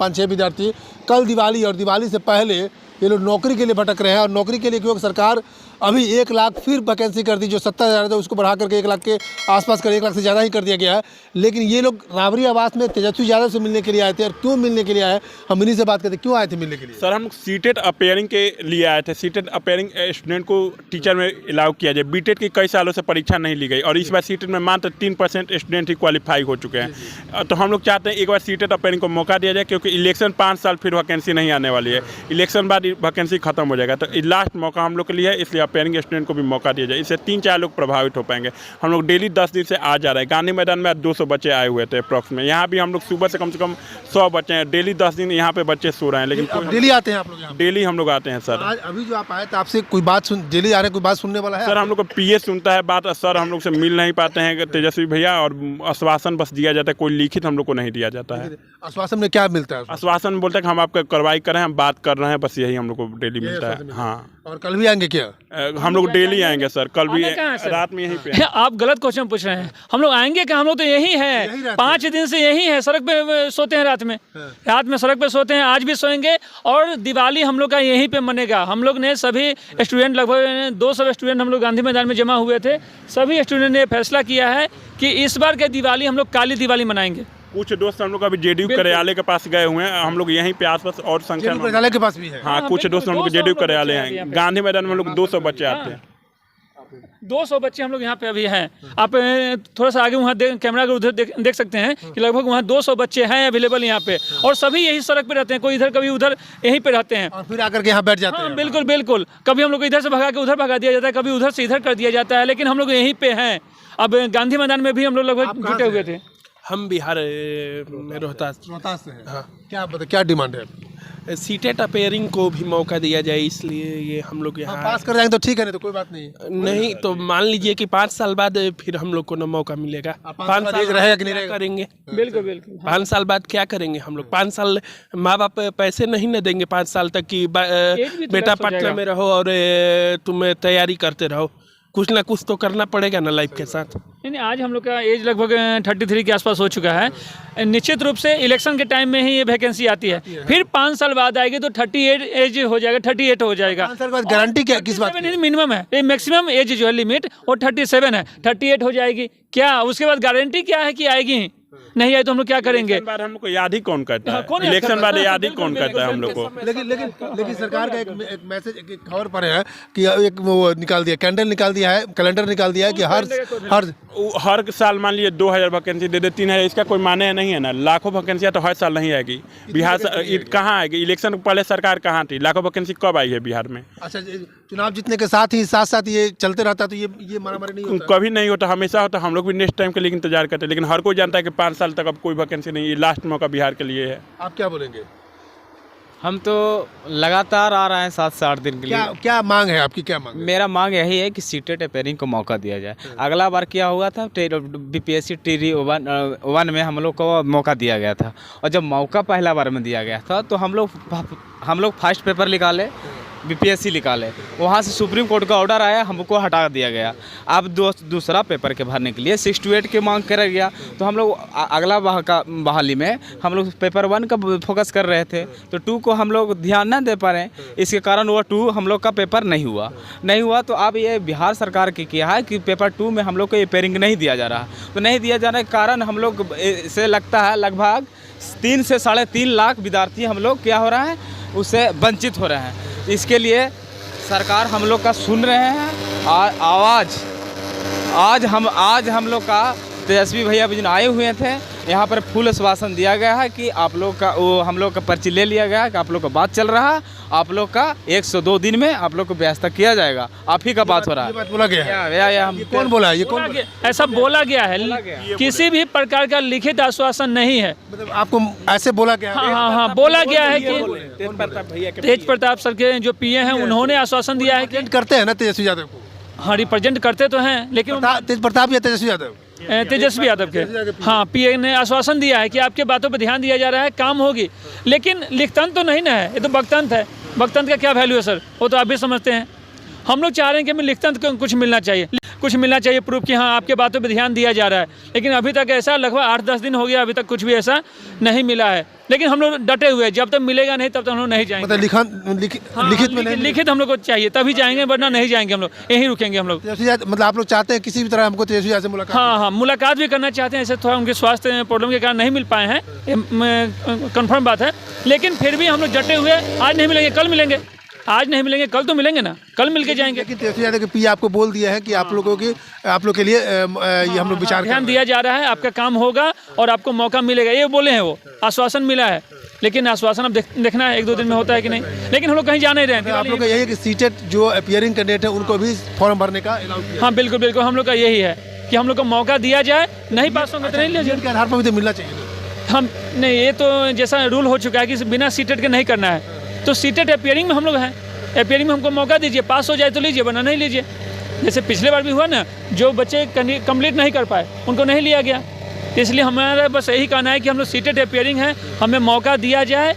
5-6 विद्यार्थी कल दिवाली और दिवाली से पहले ये लोग नौकरी के लिए भटक रहे हैं। और नौकरी के लिए क्योंकि सरकार अभी 1 लाख फिर वैकेंसी कर दी, जो 70,000 था उसको बढ़ा करके 1 लाख के आसपास कर 1 लाख से ज़्यादा ही कर दिया गया है। लेकिन ये लोग राबड़ी आवास में तेजस्वी यादव से मिलने के लिए आए थे। और क्यों मिलने के लिए आए, हम इन्हीं से बात करते, क्यों आए थे मिलने के लिए? सर हम लोग सीटेट अपेयरिंग के लिए आए थे। सीटेट अपेयरिंग स्टूडेंट को टीचर में अलाउ किया जाए। बीटेट की कई सालों से परीक्षा नहीं ली गई और इस बार सीटेट में मात्र 3% स्टूडेंट ही क्वालिफाई हो चुके हैं। तो हम लोग चाहते हैं एक बार सीटेट अपेयरिंग को मौका दिया जाए, क्योंकि इलेक्शन 5 साल फिर वैकेंसी नहीं आने वाली है। इलेक्शन बाद वैकेंसी खत्म हो जाएगा, तो लास्ट मौका हम लोग के लिए है, इसलिए अपेयरिंग स्टूडेंट को भी मौका दिया जाए। इससे 3-4 लोग प्रभावित हो पाएंगे। हम लोग डेली 10 दिन से आ जा रहे हैं। गांधी मैदान में 200 बच्चे आए हुए थे अप्रॉक्स में। यहाँ भी हम लोग सुबह से कम 100 बच्चे हैं। डेली 10 दिन यहाँ पे बच्चे सो रहे हैं। लेकिन डेली आते हैं आप लोग यहाँ? डेली हम लोग आते हैं सर। आज अभी जो आप आए थे, आपसे कोई बात सुन, डेली आ रहे, कोई बात सुनने वाला है? सर हम लोग को पीए सुनता है बात, सर हम लोग से मिल नहीं पाते हैं तेजस्वी भैया, और आश्वासन बस दिया जाता है, कोई लिखित हम लोग को नहीं दिया जाता है। आश्वासन में क्या मिलता है? आश्वासन बोलते हैं कि हम आपका कार्रवाई कर रहे हैं, हम बात कर रहे हैं, बस यही हम लोग को डेली मिलता है। हाँ, और कल भी आएंगे क्या? हम लोग डेली आएंगे सर। कल भी रात में यहीं पे। आप गलत क्वेश्चन पूछ रहे हैं। हम लोग आएंगे क्या? हम लोग तो यही है, 5 दिन से यही है। सड़क पे सोते हैं, रात में सड़क पे सोते हैं, आज भी सोएंगे। और दिवाली हम लोग का यहीं पे मनेगा। हम लोग ने सभी स्टूडेंट, लगभग 200 स्टूडेंट हम लोग गांधी मैदान में जमा हुए थे। सभी स्टूडेंट ने फैसला किया है कि इस बार के दिवाली हम लोग काली दिवाली मनाएंगे। कुछ दोस्त हम लोग अभी जेडीयू कार्यालय के पास गए हुए हैं। हम लोग यहीं पे आसपास और संख्या में कार्यालय के पास भी है। हाँ, कुछ दोस्त हम लोग जेडीयू कार्यालय हैं। गांधी मैदान में हम लोग 200 बच्चे आते हैं। 200 बच्चे हम लोग यहाँ पे अभी हैं। आप थोड़ा सा आगे वहाँ कैमरा के उधर देख सकते हैं कि लगभग वहाँ 200 बच्चे हैं अवेलेबल यहाँ पे। और सभी यही सड़क पे रहते हैं, कोई इधर कभी उधर, यहीं पे रहते हैं। और फिर आकर के यहाँ बैठ जाते हैं। बिल्कुल बिल्कुल। कभी हम लोग इधर से भगा के उधर भगा दिया जाता है, कभी उधर से इधर कर दिया जाता है, लेकिन हम लोग यहीं पे हैं। अब गांधी मैदान में भी हम लोग लगभग जुटे हुए थे। हम बिहार रोहतास से हैं। हाँ। क्या डिमांड है? सीटेट अपेयरिंग को भी मौका दिया जाए, इसलिए ये हम लोग यहाँ पास कर जाएंगे तो ठीक है, नहीं तो कोई बात नहीं। नहीं तो मान लीजिए कि 5 साल बाद फिर हम लोग को ना मौका मिलेगा। 5 साल रहेगा कि नहीं रहेगा? करेंगे? बिल्कुल बिल्कुल। 5 साल बाद क्या करेंगे हम लोग? 5 साल माँ बाप पैसे नहीं न देंगे 5 साल तक कि बेटा पटना में रहो और तुम तैयारी करते रहो। कुछ ना कुछ तो करना पड़ेगा ना लाइफ के साथ। नहीं, आज हम लोग का एज लगभग 33 के आसपास हो चुका है। निश्चित रूप से इलेक्शन के टाइम में ही ये वैकेंसी आती है। फिर 5 साल बाद आएगी तो 38 एज हो जाएगा, 38 हो जाएगा। 5 साल बाद गारंटी क्या, किस बात की? मिनिमम है, ये मैक्सिमम एज जो है लिमिट वो 37 है, 38 हो जाएगी। क्या उसके बाद गारंटी क्या है कि आएगी? नहीं आए तो हम लोग क्या करेंगे? बाद हम लोग को याद ही कौन करता है? इलेक्शन बाद याद ही कौन करता है हम लोग को? लेकिन सरकार का एक मैसेज, एक खबर पर है कि एक वो निकाल दिया, कैलेंडर निकाल दिया है कि हर साल मान लीजिए 2000 वैकेंसी दे दे, 3000। इसका कोई माने नहीं है ना। लाखों वैकेंसियाँ तो हर साल नहीं आएगी। बिहार से कहाँ आएगी? इलेक्शन पहले सरकार कहाँ थी? लाखों वैकेंसी कब आई है बिहार में? अच्छा, चुनाव जीतने के साथ ये चलते रहता तो ये मारामारी नहीं होता? कभी नहीं होता, हमेशा होता। हम लोग भी नेक्स्ट टाइम के लिए इंतजार करते हैं, लेकिन हर कोई जानता है कि 5 साल तक अब कोई वैकेंसी नहीं है। लास्ट मौका बिहार के लिए है। आप क्या बोलेंगे? हम तो लगातार आ रहे हैं 7 से 8 दिन के लिए। क्या मांग है आपकी? क्या मांग है? मेरा मांग यही है कि सीटेट अपेयरिंग को मौका दिया जाए। अगला बार क्या हुआ था, बीपीएससी टीरी 1 में हम लोग को मौका दिया गया था। और जब मौका पहला बार में दिया गया था तो हम लोग फर्स्ट पेपर निकाले, बीपीएससी निकाले, वहाँ से सुप्रीम कोर्ट का ऑर्डर आया, हमको हटा दिया गया। अब दूसरा पेपर के भरने के लिए 6 to 8 की मांग करा गया। तो हम लोग अगला बहाली में हम लोग पेपर 1 का फोकस कर रहे थे, तो 2 को हम लोग ध्यान ना दे पा रहे हैं। इसके कारण वो 2 हम लोग का पेपर नहीं हुआ। तो अब ये बिहार सरकार की किया है कि पेपर 2 में हम लोग को ये पेयरिंग नहीं दिया जा रहा। तो नहीं दिया जाने के कारण हम लोग से लगता है लगभग 3 से 3.5 लाख विद्यार्थी हम लोग क्या हो रहा है, उससे वंचित हो रहे हैं। इसके लिए सरकार हम लोग का सुन रहे हैं आवाज़। आज हम लोग का तेजस्वी भैया भी आए हुए थे, यहाँ पर फुल आश्वासन दिया गया है कि आप लोग का हम लोग का पर्ची ले लिया गया है कि आप लोग का बात चल रहा है, आप लोग का 102 दिन में आप लोग को व्यवस्था किया जाएगा। आप ही का बात हो रहा है। ये बात बोला गया है? या कौन बोला है? ये कौन? ऐसा बोला गया है। किसी भी प्रकार का लिखित आश्वासन नहीं है। मतलब आपको ऐसे बोला गया? हाँ, बोला गया है कि तेज प्रताप सर के जो पीए हैं उन्होंने आश्वासन दिया है कि करते हैं ना तेजस्वी यादव को? हाँ, रिप्रेजेंट करते तो हैं, लेकिन तेज प्रताप या तेजस्वी यादव? तेजस्वी यादव के। हाँ, पीए ने आश्वासन दिया है कि आपके बातों पर ध्यान दिया जा रहा है, काम होगी। लेकिन लिखतंत्र तो नहीं ना है, ये तो वक्तंत्र है। वक्तंत्र का क्या वैल्यू है सर? वो तो आप भी समझते हैं। हम लोग चाह रहे हैं कि हमें लिखतंत्र को कुछ मिलना चाहिए। कुछ मिलना चाहिए प्रूफ कि हाँ आपके बातों पे ध्यान दिया जा रहा है, लेकिन अभी तक ऐसा लगभग 8-10 दिन हो गया, अभी तक कुछ भी ऐसा नहीं मिला है। लेकिन हम लोग डटे हुए हैं, जब तक मिलेगा नहीं तब तक हम लोग नहीं जाएंगे। मतलब लिखित में नहीं, लिखित हम लोग को चाहिए तभी जाएंगे, वरना नहीं जाएंगे हम लोग, यहीं रुकेंगे हम लोग। मतलब आप लोग चाहते हैं किसी भी तरह हमको तेजस्वी यादव से मुलाकात? हाँ, मुलाकात भी करना चाहते हैं, ऐसे थोड़ा उनके स्वास्थ्य प्रॉब्लम के कारण नहीं मिल पाए हैं, कंफर्म बात है, लेकिन फिर भी हम लोग डटे हुए, आज नहीं मिलेंगे कल मिलेंगे, आज नहीं मिलेंगे कल तो मिलेंगे ना, कल मिल के जाएंगे। लेकिन तेजस्वी यादव के पी आपको बोल दिया है कि आप लोगों की, आप लोग के लिए ये हम लोग विचार ध्यान दिया जा रहा है, आपका काम होगा और आपको मौका मिलेगा, ये बोले हैं, वो आश्वासन मिला है। लेकिन आश्वासन अब देखना है 1-2 दिन में होता है कि नहीं, लेकिन हम लोग कहीं जा नहीं रहे हैं। आप लोग का यही है कि सीटेट जो अपीयरिंग कैंडिडेट है उनको भी फॉर्म भरने का अलाउ किया? हाँ बिल्कुल बिल्कुल, हम लोग का यही है कि हम लोग को मौका दिया जाए, नहीं पास होंगे तो नहीं ले जाए। के आधार पर भी तो मिलना चाहिए। हम नहीं, ये तो जैसा रूल हो चुका है कि बिना सीटेट के नहीं करना है, तो सीटेट अपीयरिंग में हम लोग हैं, अपीयरिंग में हमको मौका दीजिए, पास हो जाए तो लीजिए, वरना नहीं लीजिए। जैसे पिछले बार भी हुआ ना, जो बच्चे कंप्लीट नहीं कर पाए उनको नहीं लिया गया, इसलिए हमारा बस यही कहना है कि हम लोग सीटेट अपीयरिंग है, हमें मौका दिया जाए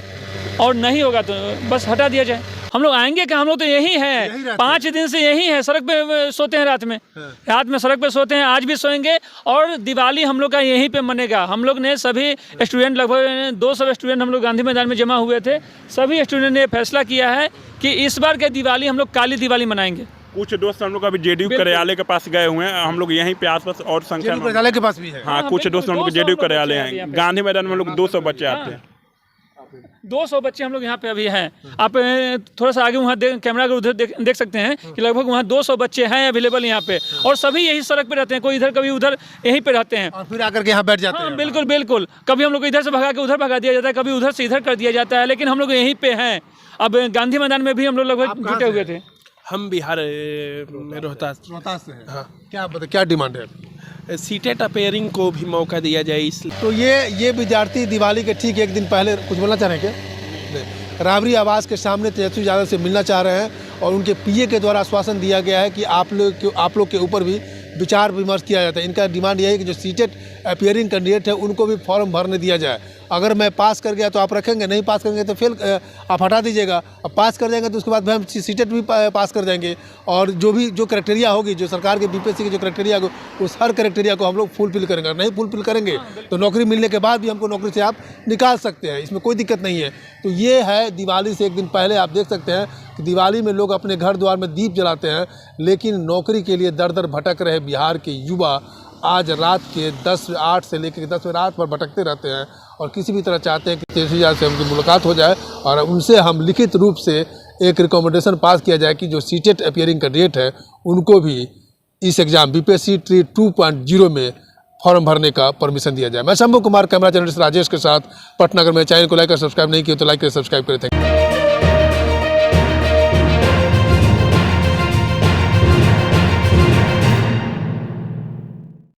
और नहीं होगा तो बस हटा दिया जाए। हम लोग आएंगे कि हम लोग तो यही है, 5 दिन से यही है, सड़क पे सोते हैं, रात में सड़क पे सोते हैं, आज भी सोएंगे, और दिवाली हम लोग का यहीं पे मनेगा। हम लोग ने सभी स्टूडेंट, लगभग 200 स्टूडेंट हम लोग गांधी मैदान में जमा हुए थे, सभी स्टूडेंट ने फैसला किया है कि इस बार के दिवाली हम लोग काली दिवाली मनाएंगे। कुछ दोस्त हम लोग अभी जेडीयू कार्यालय के पास गए हुए हैं, हम लोग यहीं पे आसपास और संख्या में, कार्यालय के पास भी है। हाँ कुछ दोस्त हम लोग जेडीयू कार्यालय हैं, गांधी मैदान में हम लोग 200 बच्चे आते हैं, 200 बच्चे हम लोग यहाँ पे अभी हैं। आप थोड़ा सा आगे वहाँ कैमरा के उधर देख सकते हैं कि लगभग वहाँ 200 बच्चे हैं अवेलेबल यहाँ पे, और सभी यही सड़क पे रहते हैं, कोई इधर कभी उधर, यहीं पे रहते हैं, और फिर आकर के यहाँ बैठ जाते हैं। बिल्कुल बिल्कुल, कभी हम लोग को इधर से भगा के उधर भगा दिया जाता है, कभी उधर से इधर कर दिया जाता है, लेकिन हम लोग यहीं पे हैं। अब गांधी मैदान में भी हम लोग लगभग जुटे हुए थे। हम बिहार में रोहतास से हैं। हाँ, क्या डिमांड है? सीटेट अपीयरिंग को भी मौका दिया जाए, इसलिए। तो ये विद्यार्थी दिवाली के ठीक 1 दिन पहले कुछ बोलना चाह रहे हैं क्या? नहीं। राबड़ी आवास के सामने तेजस्वी यादव से मिलना चाह रहे हैं, और उनके पीए के द्वारा आश्वासन दिया गया है कि आप लोग के ऊपर भी विचार विमर्श किया जाता है। इनका डिमांड यही है कि जो सीटेट अपीयरिंग कैंडिडेट है उनको भी फॉर्म भरने दिया जाए। अगर मैं पास कर गया तो आप रखेंगे, नहीं पास करेंगे तो फेल आप हटा दीजिएगा। अब पास कर जाएंगे तो उसके बाद हम सीटेट भी पास कर जाएंगे, और जो क्राइटेरिया होगी, जो सरकार के बीपीएससी की जो क्राइटेरिया होगी, उस हर क्राइटेरिया को हम लोग फुलफिल करेंगे। और नहीं फुलफिल करेंगे तो नौकरी मिलने के बाद भी हमको नौकरी से आप निकाल सकते हैं, इसमें कोई दिक्कत नहीं है। तो ये है दिवाली से 1 दिन पहले आप देख सकते हैं कि दिवाली में लोग अपने घर द्वार में दीप जलाते हैं, लेकिन नौकरी के लिए दर दर भटक रहे बिहार के युवा आज रात के 8 से लेकर 10 बजे रात भर भटकते रहते हैं, और किसी भी तरह चाहते हैं कि तेजस्वी यादव से उनकी मुलाकात हो जाए और उनसे हम लिखित रूप से एक रिकमेंडेशन पास किया जाए कि जो सीटेट अपीयरिंग कैंडिडेट है उनको भी इस एग्ज़ाम बीपीएससी ट्री 2.0 में फॉर्म भरने का परमिशन दिया जाए। मैं शंभू कुमार, कैमरा जर्नलिस्ट राजेश के साथ पटना। अगर मेरे चैनल को लाइक और सब्सक्राइब नहीं किया तो लाइक कर सब्सक्राइब करें। Thank you.